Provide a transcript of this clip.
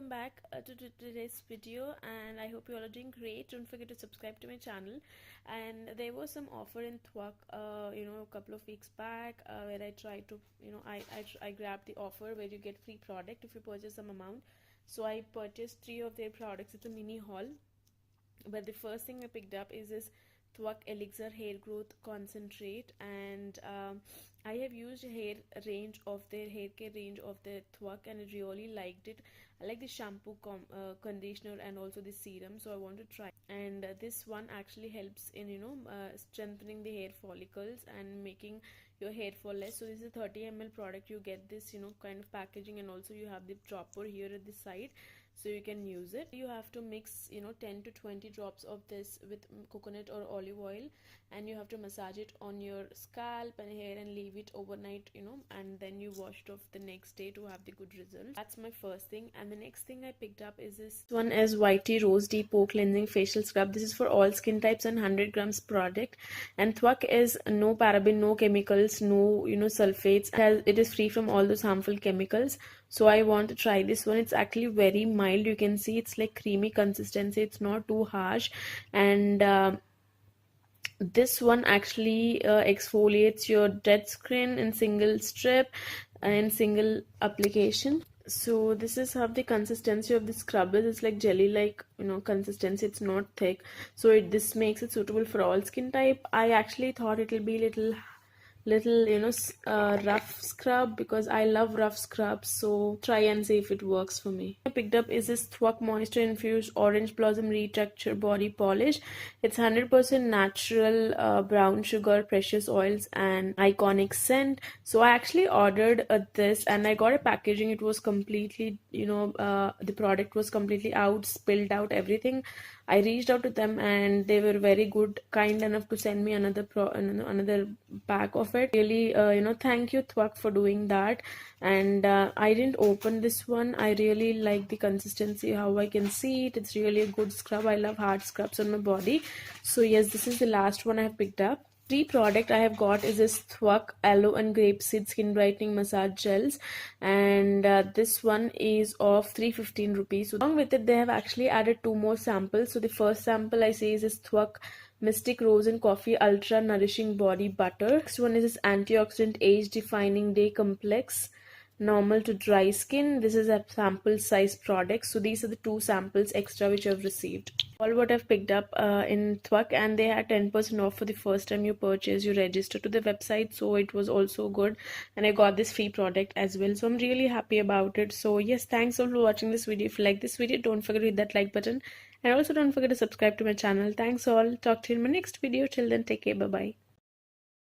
welcome back to today's video, and I hope you all are doing great. Don't forget to subscribe to my channel. And there was some offer in Tvakh a couple of weeks back, where I tried to I grabbed the offer where you get free product if you purchase some amount. So I purchased 3 of their products. It's a mini haul, but the first thing I picked up is this Tvakh Elixir hair growth concentrate, and I have used hair range of their hair care range of the Tvakh, and I really liked it. I like the shampoo, conditioner, and also the serum, so I want to try. And this one actually helps in strengthening the hair follicles and making your hair fall less. So this is a 30 ml product. You get this kind of packaging, and also you have the dropper here at the side, so you can use it. You have to mix 10 to 20 drops of this with coconut or olive oil, and you have to massage it on your scalp and hair and leave it overnight, and then you wash it off the next day to have the good result. That's my first thing. And the next thing I picked up is this one is Whitey Rose Deep Pore Cleansing Facial Scrub. This is for all skin types and 100 grams product. And Tvakh is no paraben, no chemicals, no sulfates. It is free from all those harmful chemicals. So I want to try this one. It's actually very mild. You can see it's like creamy consistency. It's not too harsh, and this one actually exfoliates your dead skin in single strip and single application. So this is how the consistency of the scrub is. It's like jelly like consistency. It's not thick, so this makes it suitable for all skin type. I actually thought it will be little rough scrub, because I love rough scrubs, so try and see if it works for me. I picked up is this Tvakh Moisture Infused Orange Blossom Retexture Body Polish. It's 100% natural brown sugar, precious oils, and iconic scent. So I actually ordered this, and I got a packaging. It was completely the product was completely out, spilled out, everything. I reached out to them, and they were very good, kind enough to send me another pack of it. Really, thank you Tvakh for doing that. And I didn't open this one. I really like the consistency, how I can see it. It's really a good scrub. I love hard scrubs on my body. So yes, this is the last one I have picked up. The product I have got is this Tvakh Aloe and Grapeseed Skin Brightening Massage Gels, and this one is of 315 rupees. So along with it, they have actually added 2 more samples. So the first sample I see is this Tvakh Mystic Rose and Coffee Ultra Nourishing Body Butter. Next one is this Antioxidant Age Defining Day Complex Normal to Dry Skin. This is a sample size product. So these are the 2 samples extra which I've received. All what I've picked up in Tvakh, and they had 10% off for the first time you purchase. You register to the website, so it was also good, and I got this free product as well. So I'm really happy about it. So yes, thanks all for watching this video. If you like this video, don't forget to hit that like button, and also don't forget to subscribe to my channel. Thanks all. Talk to you in my next video. Till then, take care. Bye bye.